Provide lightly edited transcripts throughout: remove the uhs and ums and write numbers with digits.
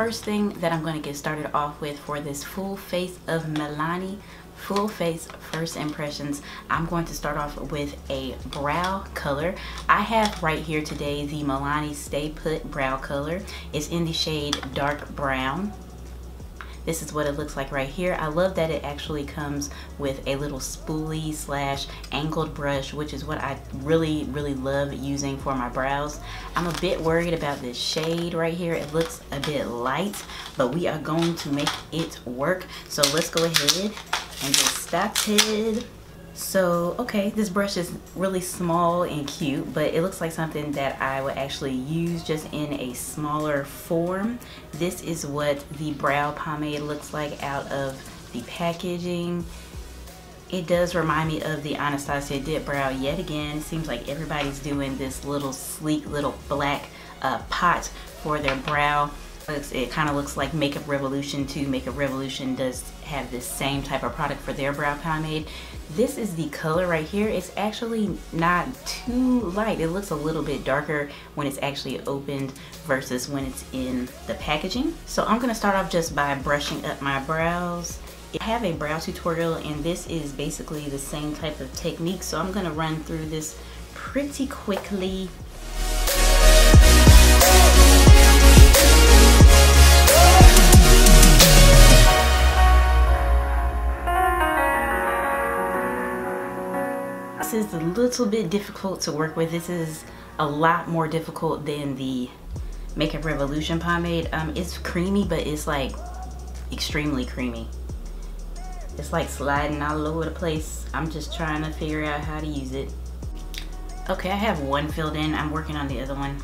first thing that I'm going to get started off with for this full face of Milani full face first impressions, I'm going to start off with a brow color. I have right here today the Milani Stay Put brow color. It's in the shade dark brown. This is what it looks like right here. I love that it actually comes with a little spoolie slash angled brush, which is what I really love using for my brows. I'm a bit worried about this shade right here. It looks a bit light, but we are going to make it work. So let's go ahead and get started. So, okay, this brush is really small and cute, but it looks like something that I would actually use just in a smaller form. This is what the brow pomade looks like out of the packaging. It does remind me of the Anastasia Dip Brow yet again. It seems like everybody's doing this little sleek little black pot for their brow. It kind of looks like Makeup Revolution too. Makeup Revolution does have this same type of product for their brow pomade. This is the color right here. It's actually not too light. It looks a little bit darker when it's actually opened versus when it's in the packaging. So I'm going to start off just by brushing up my brows. I have a brow tutorial and this is basically the same type of technique. So I'm going to run through this pretty quickly. This is a little bit difficult to work with. This is a lot more difficult than the Makeup Revolution pomade. It's creamy, but it's like extremely creamy. It's like sliding all over the place. I'm just trying to figure out how to use it. Okay, I have one filled in. I'm working on the other one.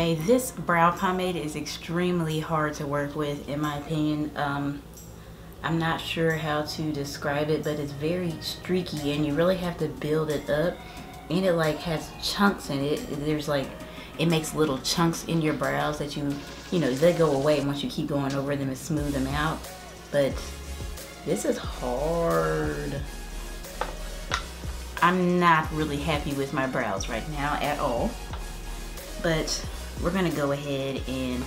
Okay, this brow pomade is extremely hard to work with in my opinion. I'm not sure how to describe it, but it's very streaky and you really have to build it up, and it like has chunks in it. There's like, it makes little chunks in your brows that you know, they go away once you keep going over them and smooth them out. But this is hard. I'm not really happy with my brows right now at all, but we're gonna go ahead and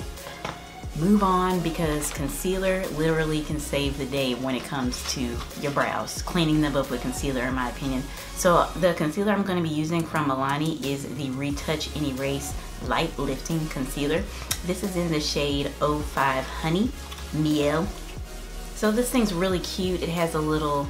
move on because concealer literally can save the day when it comes to your brows, cleaning them up with concealer in my opinion. So the concealer I'm going to be using from Milani is the Retouch and Erase Light Lifting Concealer. This is in the shade 05 Honey Miel. So this thing's really cute. It has a little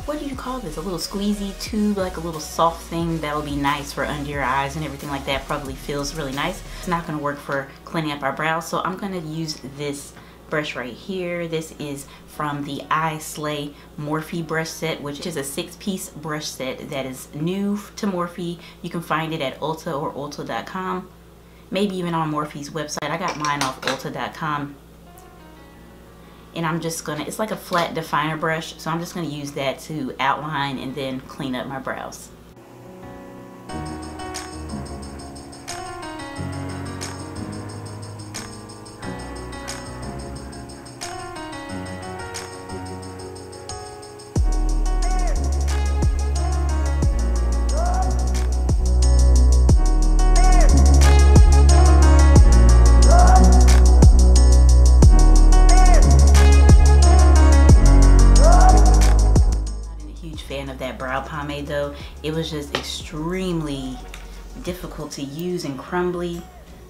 what do you call this? A little squeezy tube, like a little soft thing that'll be nice for under your eyes and everything like that. Probably feels really nice. It's not going to work for cleaning up our brows, so I'm going to use this brush right here. This is from the I Slay Morphe brush set, which is a 6-piece brush set that is new to Morphe. You can find it at Ulta or Ulta.com, maybe even on Morphe's website. I got mine off Ulta.com. And I'm just gonna, it's like a flat definer brush, so I'm just gonna use that to outline and then clean up my brows. Brow pomade though, it was just extremely difficult to use and crumbly,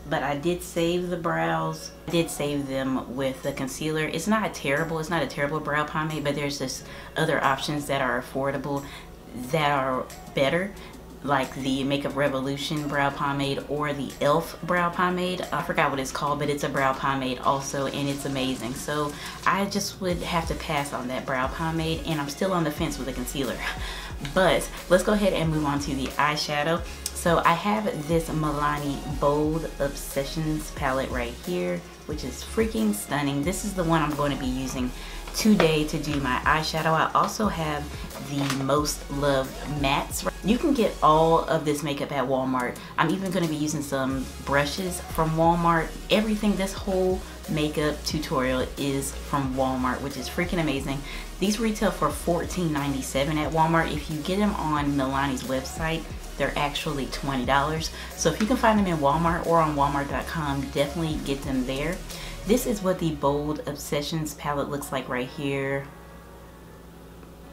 but I did save the brows. I did save them with the concealer. It's not a terrible brow pomade, but there's just other options that are affordable that are better, like the Makeup Revolution brow pomade or the e.l.f. brow pomade. I forgot what it's called, but it's a brow pomade also, and it's amazing. So I just would have to pass on that brow pomade, and I'm still on the fence with the concealer. But let's go ahead and move on to the eyeshadow. So I have this Milani Bold Obsessions palette right here, which is freaking stunning. This is the one I'm going to be using today to do my eyeshadow. I also have the Most Loved Mattes. You can get all of this makeup at Walmart. I'm even going to be using some brushes from Walmart. Everything, this whole makeup tutorial is from Walmart, which is freaking amazing. These retail for $14.97 at Walmart. If you get them on Milani's website, they're actually $20. So if you can find them in Walmart or on walmart.com, definitely get them there. This is what the Bold Obsessions palette looks like right here.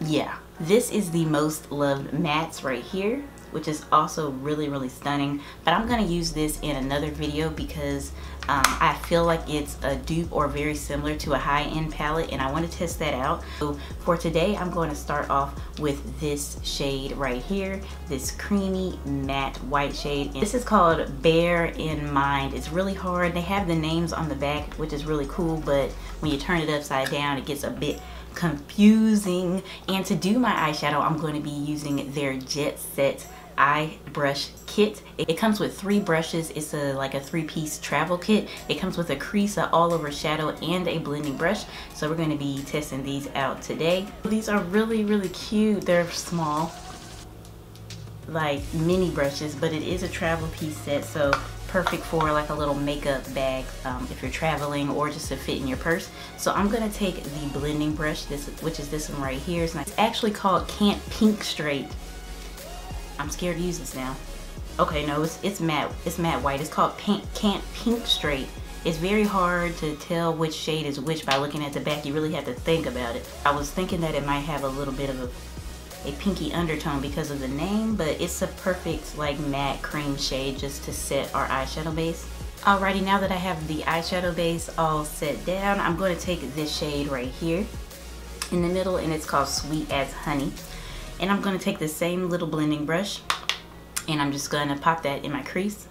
Yeah, this is the Most Loved Mattes right here, which is also really stunning. But I'm going to use this in another video because I feel like it's a dupe or very similar to a high-end palette, and I want to test that out. So for today, I'm going to start off with this shade right here, this creamy matte white shade. And this is called Bear in Mind. It's really hard. They have the names on the back, which is really cool, but when you turn it upside down, it gets a bit confusing. And to do my eyeshadow, I'm going to be using their Jet Set eye brush kit. It comes with 3 brushes. It's like a 3-piece travel kit. It comes with a crease, a all over shadow, and a blending brush. So we're going to be testing these out today. These are really cute. They're small, like mini brushes, but it is a travel piece set, so perfect for like a little makeup bag if you're traveling, or just to fit in your purse. So I'm gonna take the blending brush, which is this one right here. It's actually called Can't Pink Straight. I'm scared to use this now. Okay, no, it's matte. It's matte white. It's called Can't Pink Straight. It's very hard to tell which shade is which by looking at the back. You really have to think about it. I was thinking that it might have a little bit of a pinky undertone because of the name, but it's a perfect like matte cream shade just to set our eyeshadow base. Alrighty, now that I have the eyeshadow base all set down, I'm going to take this shade right here in the middle, and it's called Sweet as Honey. And I'm going to take the same little blending brush, and I'm just going to pop that in my crease.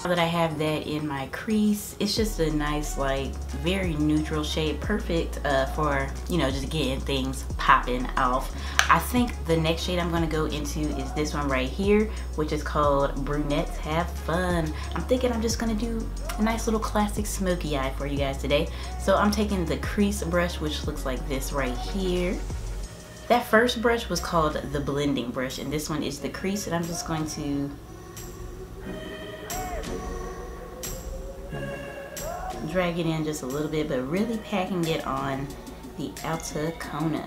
Now that I have that in my crease, it's just a nice, like, very neutral shade, perfect for, you know, just getting things popping off. I think the next shade I'm going to go into is this one right here, which is called Brunettes Have Fun. I'm thinking I'm just going to do a nice little classic smoky eye for you guys today. So I'm taking the crease brush, which looks like this right here. That first brush was called the blending brush, and this one is the crease, and I'm just going to drag it in just a little bit, but really packing it on the outer corner.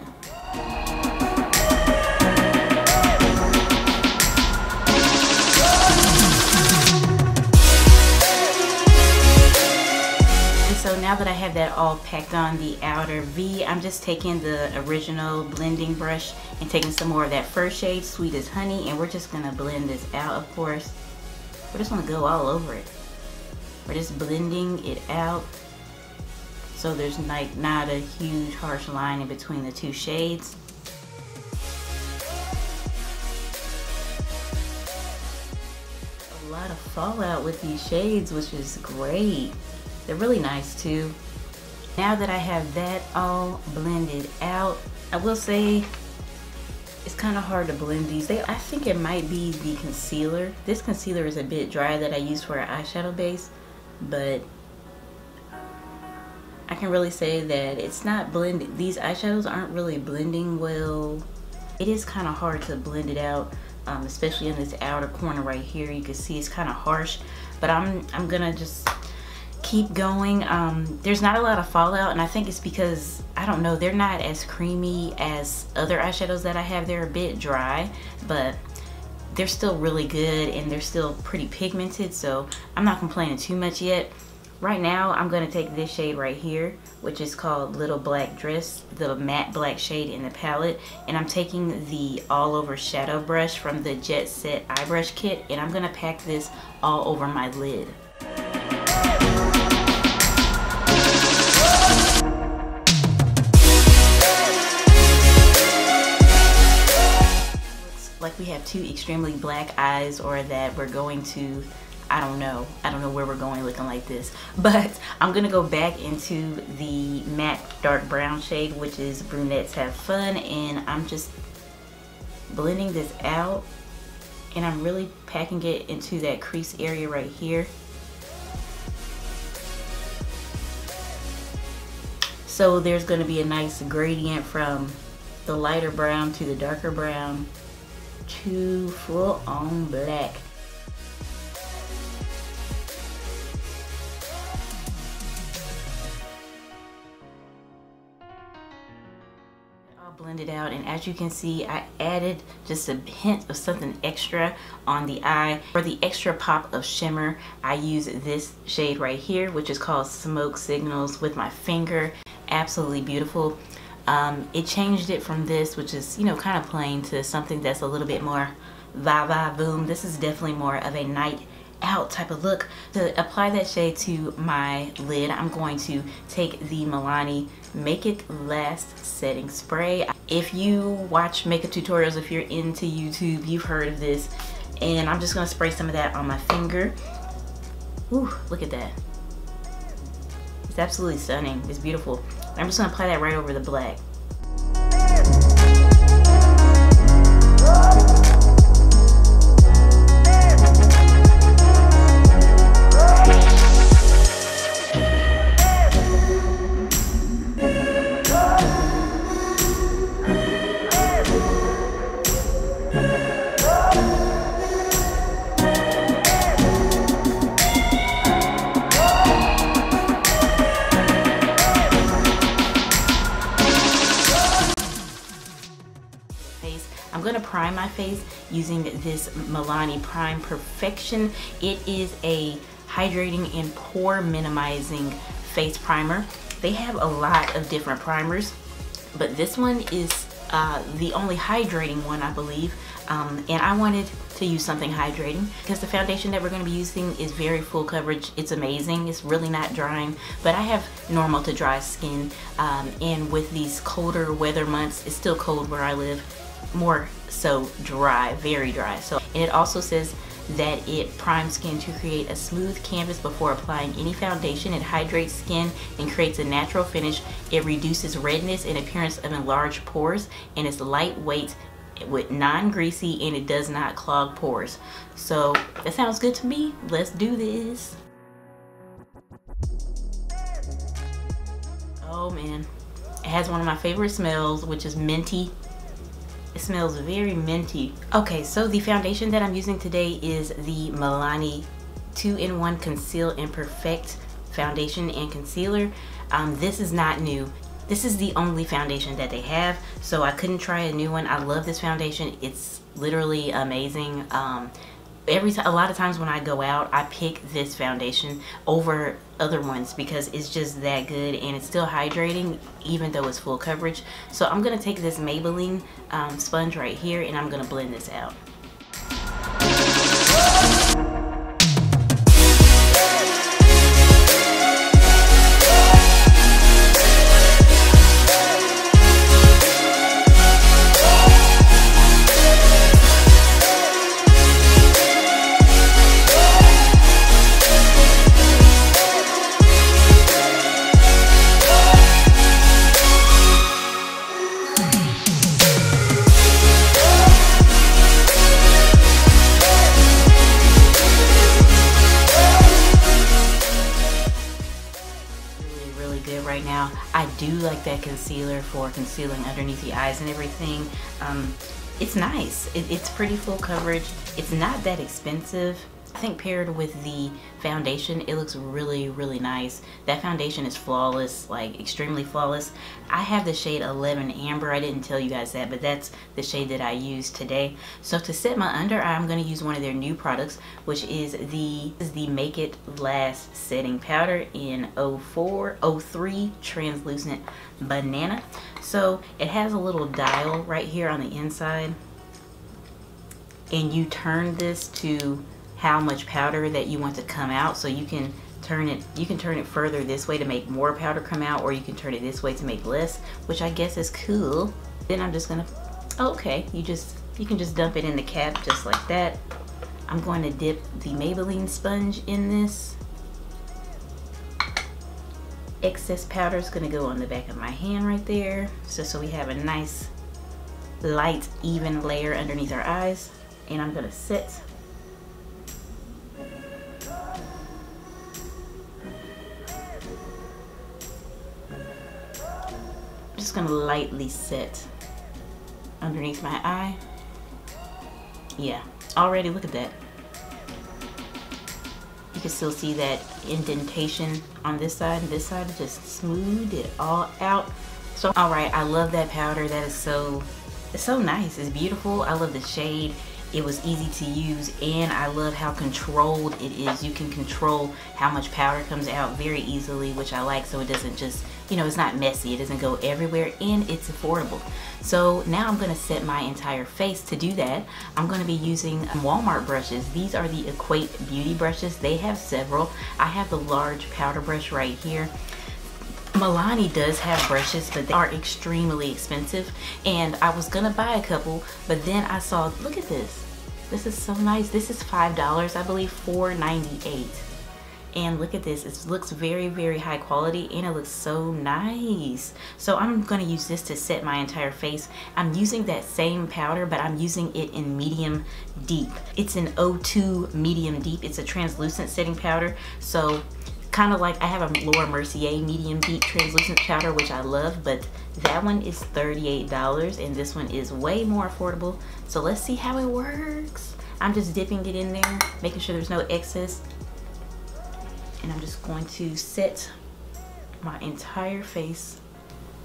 And so now that I have that all packed on the outer V, I'm just taking the original blending brush and taking some more of that first shade, Sweet as Honey, and we're just gonna blend this out. Of course, we're just gonna go all over it. We're just blending it out so there's like not a huge harsh line in between the 2 shades. A lot of fallout with these shades, which is great. They're really nice too. Now that I have that all blended out, I will say it's kind of hard to blend these. I think it might be the concealer. This concealer is a bit dry that I use for an eyeshadow base, but I can really say that it's not blended. These eyeshadows aren't really blending well. It is kind of hard to blend it out, especially in this outer corner right here. You can see it's kind of harsh, but I'm gonna just keep going. There's not a lot of fallout, and I think it's because, I don't know, they're not as creamy as other eyeshadows that I have. They're a bit dry, but they're still really good, and they're still pretty pigmented, so I'm not complaining too much yet. Right now, I'm going to take this shade right here, which is called Little Black Dress, the matte black shade in the palette, and I'm taking the all over shadow brush from the Jet Set eye brush kit, and I'm going to pack this all over my lid. Like we have 2 extremely black eyes, or that we're going to, I don't know where we're going looking like this. But I'm gonna go back into the matte dark brown shade, which is Brunettes Have Fun, and I'm just blending this out, and I'm really packing it into that crease area right here. So there's going to be a nice gradient from the lighter brown to the darker brown to full on black. Blended out, and as you can see, I added just a hint of something extra on the eye. For the extra pop of shimmer, I use this shade right here, which is called Smoke Signals, with my finger. Absolutely beautiful. It changed it from this, which is, you know, kind of plain, to something that's a little bit more va boom. This is definitely more of a night out type of look. To apply that shade to my lid, I'm going to take the Milani Make It Last setting spray. If you watch makeup tutorials, if you're into YouTube, you've heard of this. And I'm just gonna spray some of that on my finger. Ooh, look at that. It's absolutely stunning. It's beautiful. I'm just gonna apply that right over the black. I'm going to prime my face using this Milani Prime Perfection. It is a hydrating and pore minimizing face primer. They have a lot of different primers, but this one is the only hydrating one, I believe. And I wanted to use something hydrating because the foundation that we're going to be using is very full coverage. It's amazing. It's really not drying, but I have normal to dry skin, and with these colder weather months, it's still cold where I live, more so dry, very dry. So, and it also says that it primes skin to create a smooth canvas before applying any foundation. It hydrates skin and creates a natural finish. It reduces redness and appearance of enlarged pores, and it's lightweight with non-greasy, and it does not clog pores. So that sounds good to me. Let's do this. Oh man, it has one of my favorite smells, which is minty. It smells very minty. Okay, so the foundation that I'm using today is the Milani 2-in-1 Conceal and Perfect Foundation and Concealer. This is not new. This is the only foundation that they have, so I couldn't try a new one. I love this foundation. It's literally amazing. A lot of times when I go out, I pick this foundation over other ones because it's just that good, and it's still hydrating even though it's full coverage. So I'm gonna take this Maybelline sponge right here, and I'm gonna blend this out. Right now, I do like that concealer for concealing underneath the eyes and everything. It's nice. It's pretty full coverage. It's not that expensive. I think paired with the foundation, it looks really, really nice. That foundation is flawless, like extremely flawless. I have the shade 11 Amber. I didn't tell you guys that, but that's the shade that I used today. So to set my under eye, I'm going to use one of their new products, which is the Make It Last Setting Powder in 03 Translucent Banana. So it has a little dial right here on the inside, and you turn this to how much powder that you want to come out. So you can turn it further this way to make more powder come out, or you can turn it this way to make less, which I guess is cool. Then I'm just gonna, okay, you can just dump it in the cap just like that. I'm going to dip the Maybelline sponge in this. Excess powder is gonna go on the back of my hand right there, so we have a nice light even layer underneath our eyes. And I'm gonna set just gonna lightly set underneath my eye. Yeah, already look at that. You can still see that indentation on this side and this side. Just smoothed it all out. So, all right, I love that powder. That is it's so nice. It's beautiful. I love the shade. It was easy to use, and I love how controlled it is. You can control how much powder comes out very easily, which I like, so it doesn't just, you know, it's not messy. It doesn't go everywhere, and it's affordable. So now I'm gonna set my entire face. To do that, I'm gonna be using Walmart brushes. These are the EQUATE beauty brushes. They have several. I have the large powder brush right here. Milani does have brushes, but they are extremely expensive, and I was gonna buy a couple, but then I saw, look at this. This is so nice. This is $5, I believe, $4.98. And look at this. It looks very, very high quality, and it looks so nice. So I'm gonna use this to set my entire face. I'm using that same powder, but I'm using it in medium deep. It's an O2 medium deep. It's a translucent setting powder. So kind of like I have a Laura Mercier medium deep translucent powder, which I love, but that one is $38 and this one is way more affordable. So let's see how it works. I'm just dipping it in there, making sure there's no excess. And I'm just going to set my entire face.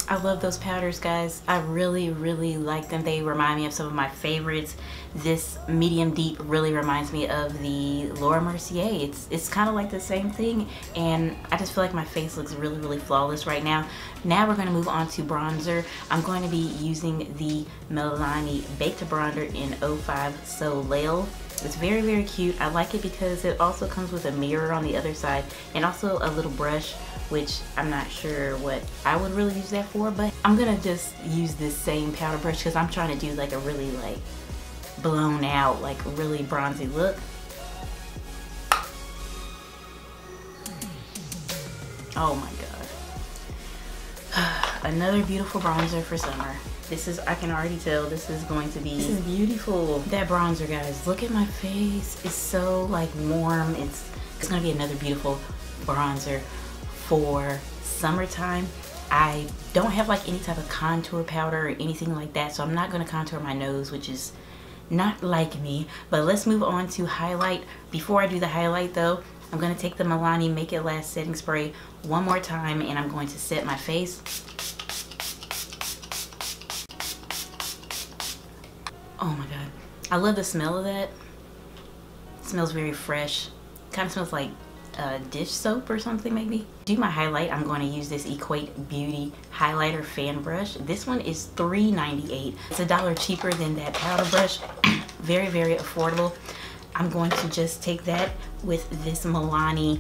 I love those powders, guys. I really, really like them. They remind me of some of my favorites. This medium deep really reminds me of the Laura Mercier. It's kind of like the same thing, and I just feel like my face looks really, really flawless right now. Now we're going to move on to bronzer. I'm going to be using the Milani Baked Bronzer in 05 SOLEIL. It's very, very cute. I like it because it also comes with a mirror on the other side and also a little brush, which I'm not sure what I would really use that for, but I'm gonna just use this same powder brush because I'm trying to do like a really like blown out, like really bronzy look. Oh my god. Another beautiful bronzer for summer. This is, I can already tell this is going to be, this is beautiful. That bronzer, guys, look at my face. It's so like warm. It's gonna be another beautiful bronzer for summertime. I don't have like any type of contour powder or anything like that, so I'm not gonna contour my nose, which is not like me. But let's move on to highlight. Before I do the highlight though, I'm gonna take the Milani Make It Last setting spray one more time, and I'm going to set my face. Oh my god, I love the smell of that. It smells very fresh. Kind of smells like dish soap or something maybe. To do my highlight, I'm going to use this EQUATE Beauty Highlighter Fan Brush. This one is $3.98. It's $1 cheaper than that powder brush. Very, very affordable. I'm going to just take that with this Milani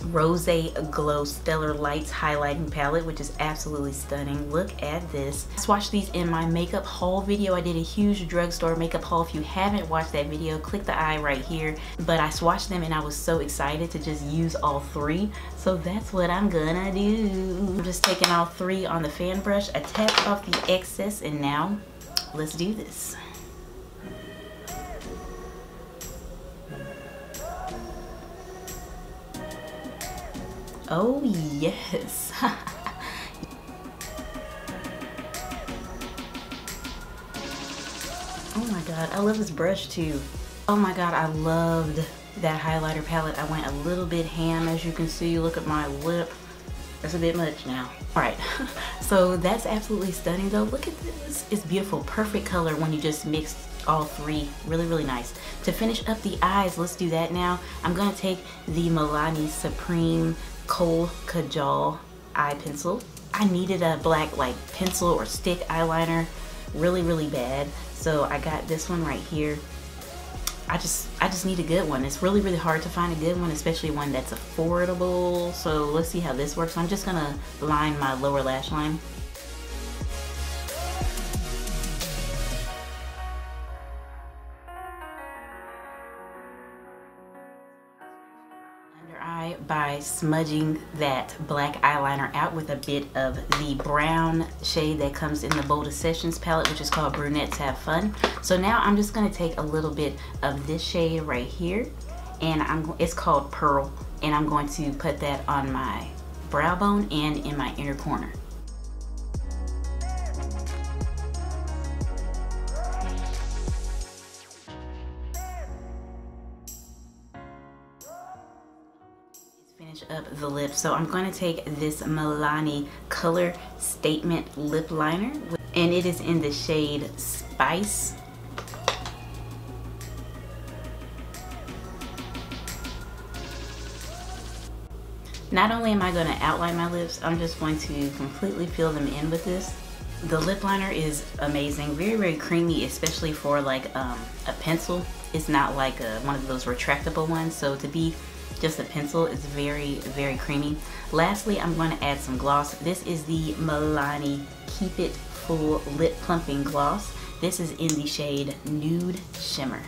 Rose Glow Stellar Lights highlighting palette, which is absolutely stunning. Look at this. I swatched these in my makeup haul video. I did a huge drugstore makeup haul. If you haven't watched that video, click the eye right here. But I swatched them and I was so excited to just use all three. So that's what I'm gonna do. I'm just taking all three on the fan brush. I tapped off the excess, and now let's do this. Oh yes. Oh my god, I love this brush too. Oh my god, I loved that highlighter palette. I went a little bit ham, as you can see. Look at my lip. That's a bit much now. Alright, so that's absolutely stunning though. Look at this. It's beautiful. Perfect color when you just mix all three. Really, really nice. To finish up the eyes, let's do that now. I'm going to take the Milani Supreme Kohl Kajal eye pencil. I needed a black like pencil or stick eyeliner really, really bad, so I got this one right here. I just need a good one. It's really, really hard to find a good one, especially one that's affordable. So let's see how this works. I'm just gonna line my lower lash line. By smudging that black eyeliner out with a bit of the brown shade that comes in the Boldest Sessions palette, which is called Brunettes Have Fun. So now I'm just going to take a little bit of this shade right here, and it's called Pearl, and I'm going to put that on my brow bone and in my inner corner. up the lips. So I'm going to take this Milani Color Statement Lip Liner, and it is in the shade Spice. Not only am I going to outline my lips, I'm just going to completely fill them in with this. The lip liner is amazing, very, very creamy, especially for like a pencil. It's not like one of those retractable ones, so to be just a pencil is very, very creamy. Lastly, I'm going to add some gloss. This is the Milani Keep It Full Lip Plumping Gloss. This is in the shade Nude Shimmer.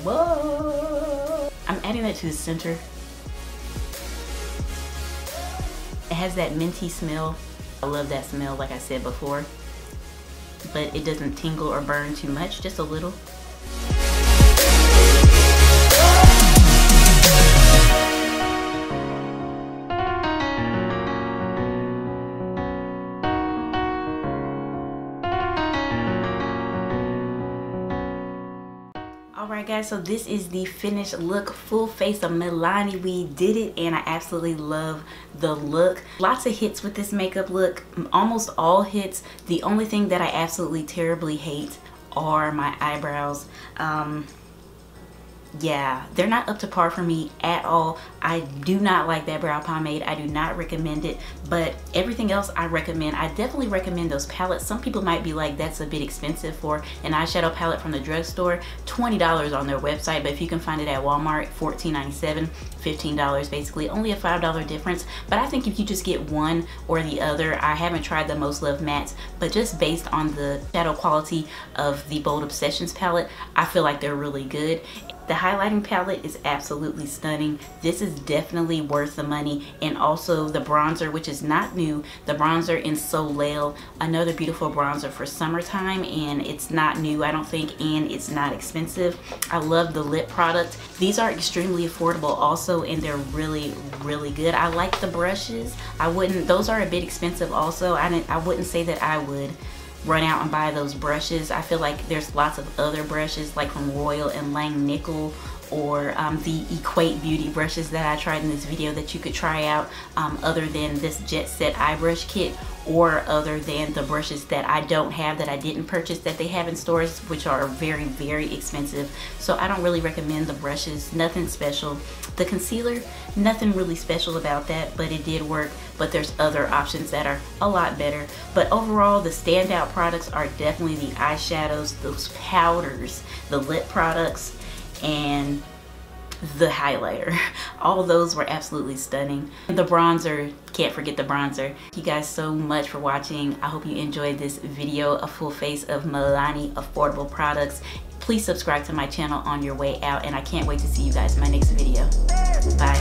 Whoa! I'm adding that to the center. It has that minty smell. I love that smell, like I said before, but it doesn't tingle or burn too much, just a little. Alright guys, so this is the finished look, full face of Milani. We did it and I absolutely love the look. Lots of hits with this makeup look, almost all hits. The only thing that I absolutely terribly hate are my eyebrows. Yeah, they're not up to par for me at all. I do not like that brow pomade. I do not recommend it, but everything else I recommend. I definitely recommend those palettes. Some people might be like, that's a bit expensive for an eyeshadow palette from the drugstore. $20 on their website, but if you can find it at Walmart, $14.97, $15 basically, only a $5 difference. But I think if you just get one or the other, I haven't tried the Most Loved Mattes, but just based on the shadow quality of the Bold Obsessions palette, I feel like they're really good. The highlighting palette is absolutely stunning. This is definitely worth the money. And also the bronzer, which is not new, the bronzer in SOLEIL, another beautiful bronzer for summertime, and it's not new, I don't think, and it's not expensive. I love the lip product. These are extremely affordable also, and they're really, really good. I like the brushes. Those are a bit expensive also. I wouldn't say that I would run out and buy those brushes. I feel like there's lots of other brushes like from Royal and Lang Nickel, or the EQUATE beauty brushes that I tried in this video that you could try out, other than this Jet Set eye brush kit, or other than the brushes that I don't have, that I didn't purchase, that they have in stores, which are very, very expensive. So I don't really recommend the brushes, nothing special. The concealer, nothing really special about that, but it did work. But there's other options that are a lot better. But overall, the standout products are definitely the eyeshadows, those powders, the lip products, and the highlighter. All those were absolutely stunning. The bronzer, can't forget the bronzer. Thank you guys so much for watching. I hope you enjoyed this video, a full face of Milani affordable products. Please subscribe to my channel on your way out, and I can't wait to see you guys in my next video. Bye.